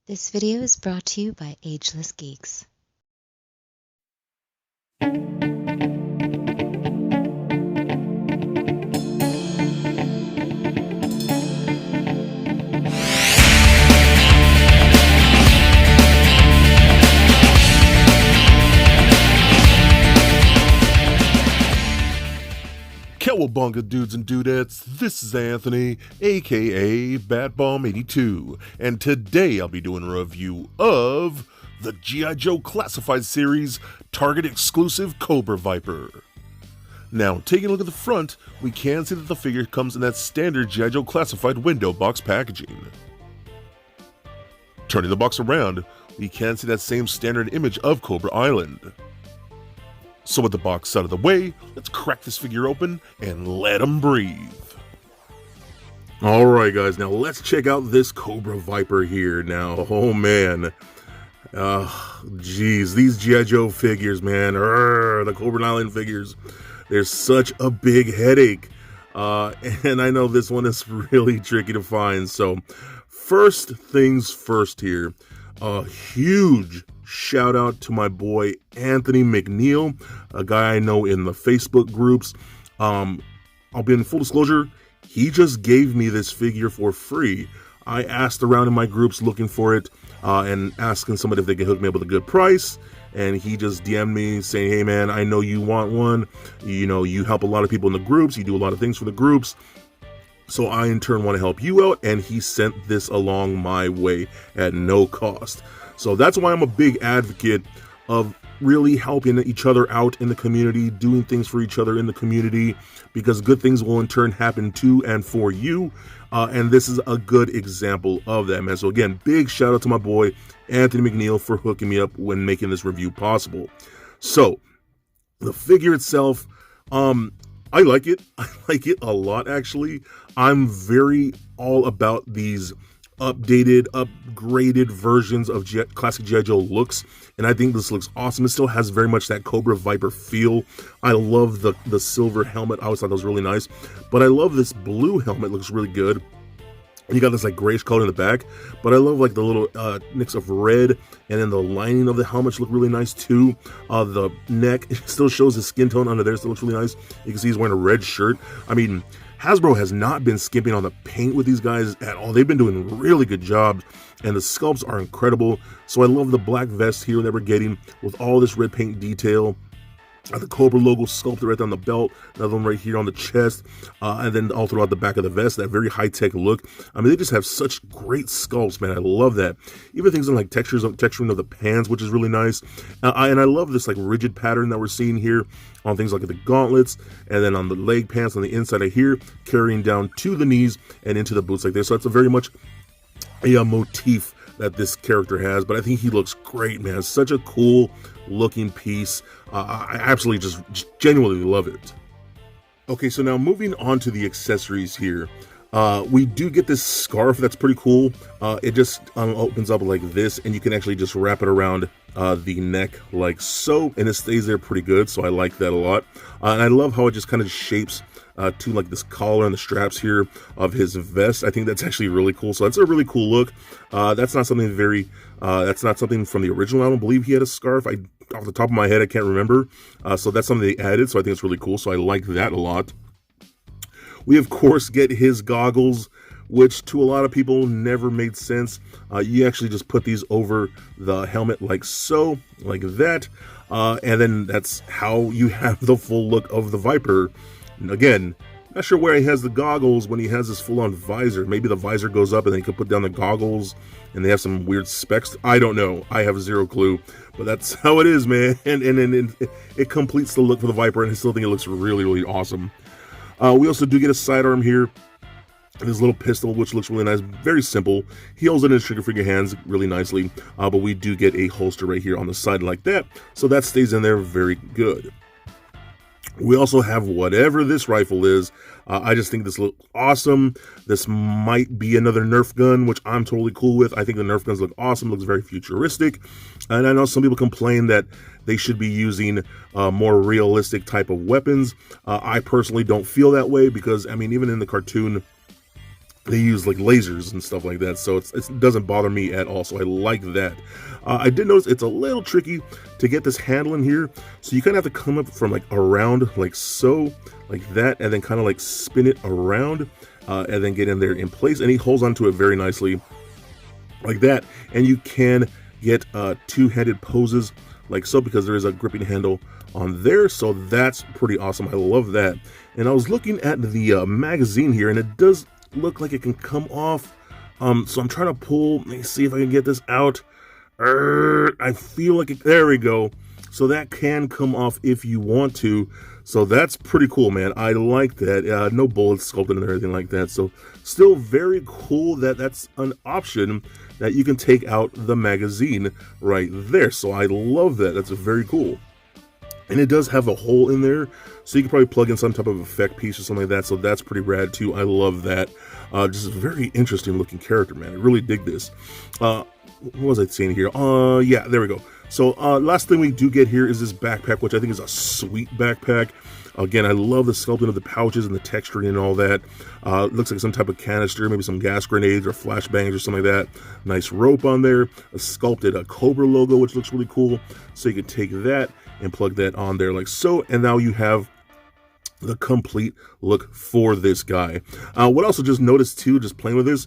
This video is brought to you by Ageless Geeks. Cowabunga dudes and dudettes, this is Anthony, aka BatBomb82, and today I'll be doing a review of the G.I. Joe Classified Series Target exclusive Cobra Viper. Now, taking a look at the front, we can see that the figure comes in that standard G.I. Joe Classified window box packaging. Turning the box around, we can see that same standard image of Cobra Island. So with the box out of the way, let's crack this figure open and let him breathe. Alright guys, now let's check out this Cobra Viper here now. Oh man. Geez, these G.I. Joe figures, man. The Cobra Island figures. They're such a big headache. And I know this one is really tricky to find. So first things first here. A huge shout out to my boy Anthony McNeil, a guy I know in the Facebook groups. I'll be in full disclosure, he just gave me this figure for free. I asked around in my groups looking for it and asking somebody if they could hook me up with a good price. And he just DM'd me saying, hey man, I know you want one. You know, you help a lot of people in the groups. You do a lot of things for the groups. So I in turn want to help you out. And he sent this along my way at no cost. So that's why I'm a big advocate of really helping each other out in the community, doing things for each other in the community, because good things will in turn happen to and for you. And this is a good example of that, man. So again, big shout out to my boy, Anthony McNeil, for hooking me up when making this review possible. So the figure itself, I like it. I like it a lot, actually. I'm very all about these updated, upgraded versions of classic G.I. Joe looks, and I think this looks awesome. It still has very much that Cobra Viper feel. I love the silver helmet. I always thought that was really nice, but I love this blue helmet. It looks really good. And you got this like grayish color in the back, but I love like the little mix of red, and then the lining of the helmet look really nice too. The neck, it still shows his skin tone under there, still looks really nice. You can see he's wearing a red shirt. I mean, Hasbro has not been skimping on the paint with these guys at all. They've been doing really good jobs, and the sculpts are incredible. So I love the black vest here that we're getting with all this red paint detail. The Cobra logo sculpted right down the belt, another one right here on the chest, and then all throughout the back of the vest, that very high-tech look. I mean, they just have such great sculpts, man. I love that. Even things in like texturing of the pants, which is really nice. And I love this like rigid pattern that we're seeing here on things like the gauntlets, and then on the leg pants on the inside of here, carrying down to the knees and into the boots like this. So it's a very much a motif that this character has, but I think he looks great, man. Such a cool looking piece. I absolutely just genuinely love it. Okay, so now moving on to the accessories here. We do get this scarf that's pretty cool. It just opens up like this, and you can actually just wrap it around the neck like so, and it stays there pretty good, so I like that a lot. And I love how it just kind of shapes to like this collar and the straps here of his vest. I think that's actually really cool. So that's a really cool look. That's not something that's not something from the original. I don't believe he had a scarf. Off the top of my head, I can't remember. So that's something they added. So I think it's really cool. So I like that a lot. We of course get his goggles, which to a lot of people never made sense. You actually just put these over the helmet like so, like that. And then that's how you have the full look of the Viper. Again, not sure where he has the goggles when he has this full-on visor. Maybe the visor goes up and then he can put down the goggles and they have some weird specs. I don't know. I have zero clue. But that's how it is, man. And it completes the look for the Viper, and I still think it looks really, really awesome. We also do get a sidearm here. This little pistol, which looks really nice. Very simple. He holds it in his trigger finger hands really nicely. But we do get a holster right here on the side like that. So that stays in there very good. We also have whatever this rifle is. I just think this looks awesome. This might be another Nerf gun, which I'm totally cool with. I think the Nerf guns look awesome. Looks very futuristic. And I know some people complain that they should be using more realistic type of weapons. I personally don't feel that way because, I mean, even in the cartoon, they use like lasers and stuff like that, so it doesn't bother me at all, so I like that. I did notice it's a little tricky to get this handle in here, so you kind of have to come up from like around like so, like that, and then kind of like spin it around, and then get in there in place, and he holds onto it very nicely like that. And you can get two-handed poses like so, because there is a gripping handle on there, so that's pretty awesome. I love that. And I was looking at the magazine here, and it does look like it can come off, so I'm trying to pull. Let me see if I can get this out. I feel like there we go. So that can come off if you want to, so that's pretty cool, man. I like that. No bullets sculpted and everything like that, so still very cool that that's an option, that you can take out the magazine right there. So I love that. That's very cool. And it does have a hole in there, so you can probably plug in some type of effect piece or something like that, so that's pretty rad too. I love that. Just a very interesting looking character, man. I really dig this. What was I saying here? Yeah, there we go. So last thing we do get here is this backpack, which I think is a sweet backpack. Again, I love the sculpting of the pouches and the texturing and all that. It looks like some type of canister, maybe some gas grenades or flashbangs or something like that. Nice rope on there. A sculpted Cobra logo, which looks really cool. So you can take that and plug that on there like so, and now you have the complete look for this guy. What I also just noticed too, just playing with this,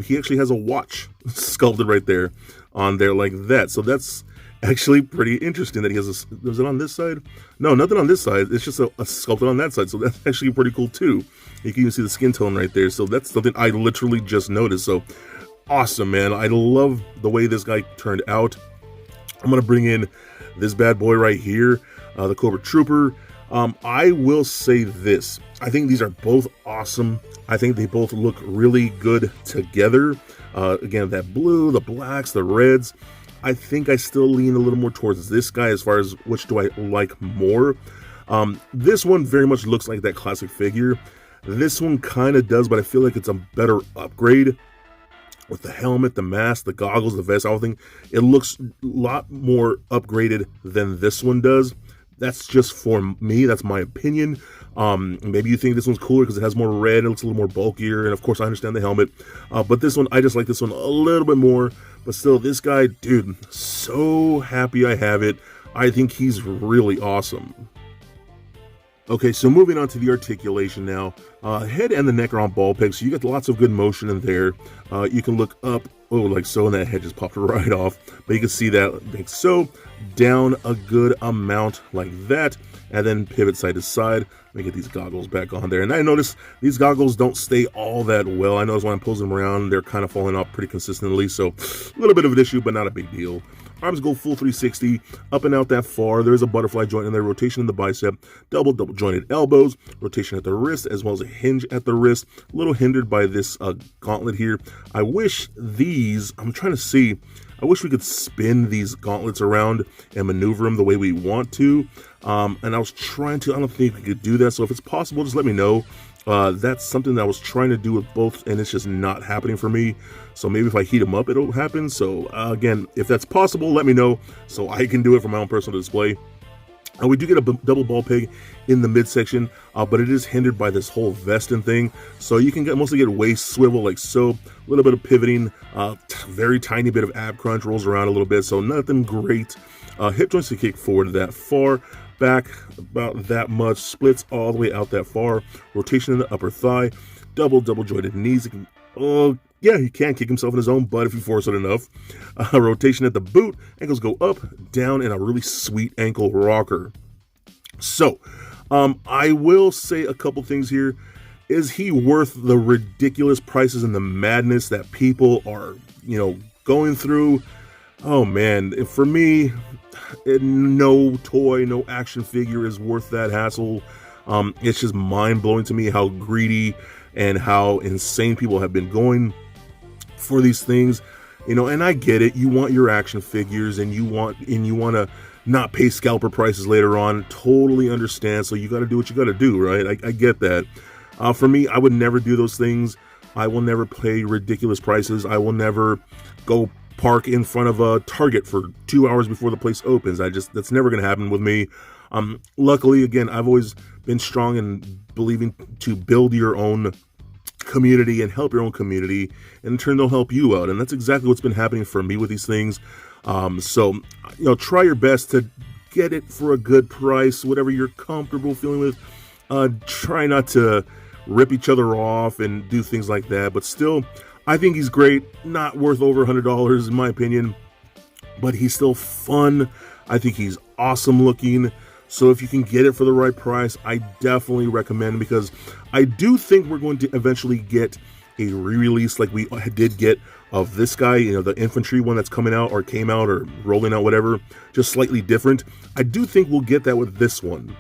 he actually has a watch sculpted right there on there like that. So that's actually pretty interesting that he has a, is it on this side? No, nothing on this side. It's just a sculpted on that side. So that's actually pretty cool too. You can even see the skin tone right there. So that's something I literally just noticed. So awesome, man. I love the way this guy turned out. I'm going to bring in this bad boy right here, the Cobra Trooper. I will say this. I think these are both awesome. I think they both look really good together. Again, that blue, the blacks, the reds. I think I still lean a little more towards this guy as far as which do I like more. This one very much looks like that classic figure. This one kind of does, but I feel like it's a better upgrade. With the helmet, the mask, the goggles, the vest, everything, it looks a lot more upgraded than this one does. That's just for me. That's my opinion. Maybe you think this one's cooler because it has more red. It looks a little more bulkier. And of course, I understand the helmet. But this one, I just like this one a little bit more. But still, this guy, dude, so happy I have it. I think he's really awesome. Okay, so moving on to the articulation now. Head and the neck are on ball pegs, so you get lots of good motion in there. You can look up, oh, like so, and that head just popped right off. But you can see that like so, down a good amount like that, and then pivot side to side. Let me get these goggles back on there. And I notice these goggles don't stay all that well. I notice when I'm posing them around, they're kind of falling off pretty consistently, so a little bit of an issue, but not a big deal. Arms go full 360, up and out that far. There's a butterfly joint in there, rotation in the bicep, double jointed elbows, rotation at the wrist, as well as a hinge at the wrist. A little hindered by this gauntlet here. I wish these, I'm trying to see, I wish we could spin these gauntlets around and maneuver them the way we want to. And I was trying to, I don't think we could do that. So if it's possible, just let me know. That's something that I was trying to do with both, and it's just not happening for me. So maybe if I heat them up, it'll happen. So again, if that's possible, let me know so I can do it for my own personal display. We do get a double ball peg in the midsection, but it is hindered by this whole vest and thing. So you can mostly get waist swivel like so, a little bit of pivoting, very tiny bit of ab crunch, rolls around a little bit, so nothing great. Hip joints to kick forward that far, back about that much, splits all the way out that far, rotation in the upper thigh, double jointed knees. Yeah, he can kick himself in his own butt if you force it enough. Rotation at the boot, ankles go up, down, and a really sweet ankle rocker. So, I will say a couple things here. Is he worth the ridiculous prices and the madness that people are, going through? Oh man, for me, no toy, no action figure is worth that hassle. It's just mind-blowing to me how greedy and how insane people have been going for these things, and I get it. You want your action figures, and you want to not pay scalper prices later on. Totally understand. So you got to do what you got to do, right? I get that. For me, I would never do those things. I will never pay ridiculous prices. I will never go park in front of a Target for 2 hours before the place opens. That's never going to happen with me. Luckily, again, I've always been strong in believing to build your own community and help your own community, and in turn they'll help you out. And that's exactly what's been happening for me with these things. So try your best to get it for a good price, whatever you're comfortable feeling with. Try not to rip each other off and do things like that, but still, I think he's great. Not worth over $100 in my opinion, but he's still fun. I think he's awesome looking. So if you can get it for the right price, I definitely recommend, because I do think we're going to eventually get a re-release like we did get of this guy, the infantry one that's coming out or came out or rolling out, whatever, just slightly different. I do think we'll get that with this one.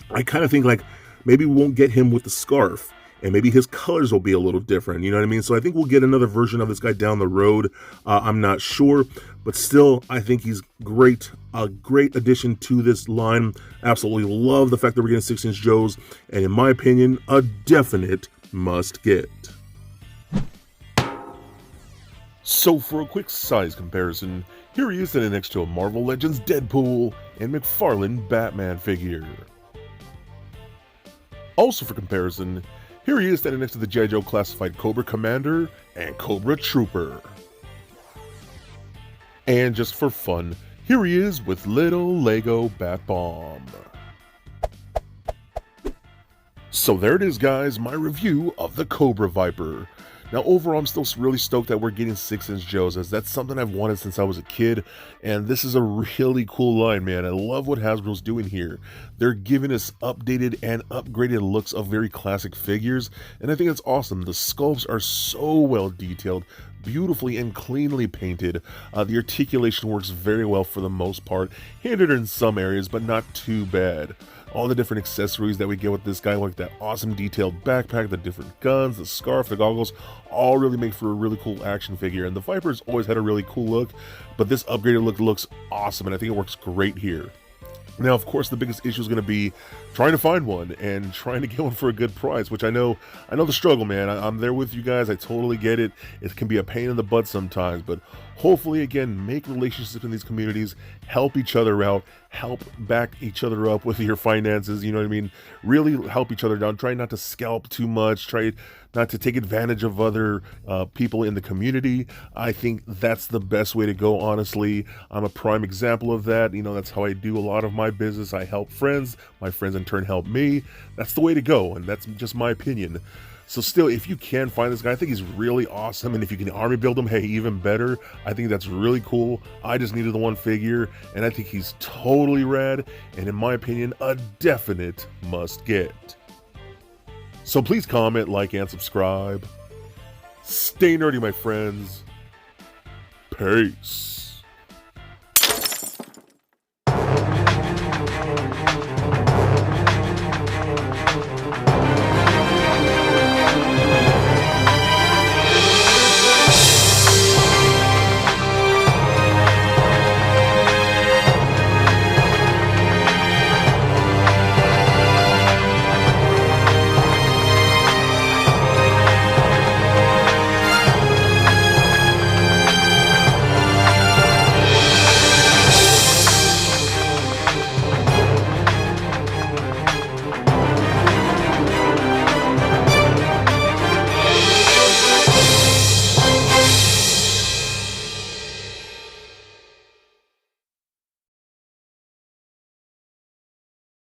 I kind of think like maybe we won't get him with the scarf, and maybe his colors will be a little different, you know what I mean? So I think we'll get another version of this guy down the road. I'm not sure, but still, I think he's great. A great addition to this line. Absolutely love the fact that we're getting 6-inch Joes, and in my opinion, a definite must get. So for a quick size comparison, here he is standing next to a Marvel Legends Deadpool and McFarlane Batman figure. Also for comparison, here he is standing next to the G.I. Joe Classified Cobra Commander and Cobra Trooper. And just for fun, here he is with little Lego Bat Bomb. So there it is, guys, my review of the Cobra Viper. Now overall, I'm still really stoked that we're getting 6-inch Joes, as that's something I've wanted since I was a kid, and this is a really cool line, man. I love what Hasbro's doing here. They're giving us updated and upgraded looks of very classic figures, and I think it's awesome. The sculpts are so well detailed, beautifully and cleanly painted. The articulation works very well for the most part, hindered in some areas, but not too bad. All the different accessories that we get with this guy, like that awesome detailed backpack, the different guns, the scarf, the goggles, all really make for a really cool action figure. And the Viper's always had a really cool look, but this upgraded look looks awesome, and I think it works great here. Now, of course, the biggest issue is going to be trying to find one and trying to get one for a good price, which I know the struggle, man. I'm there with you guys. I totally get it. It can be a pain in the butt sometimes, but hopefully, again, make relationships in these communities, help each other out, help back each other up with your finances, you know what I mean? Really help each other down. Try not to scalp too much. Try not to take advantage of other people in the community. I think that's the best way to go, honestly. I'm a prime example of that. That's how I do a lot of my business. I help friends. My friends in turn help me. That's the way to go, and that's just my opinion. So still, if you can find this guy, I think he's really awesome, and if you can army build him, hey, even better. I think that's really cool. I just needed the one figure, and I think he's totally rad, and in my opinion, a definite must get. So please comment, like, and subscribe. Stay nerdy, my friends. Peace.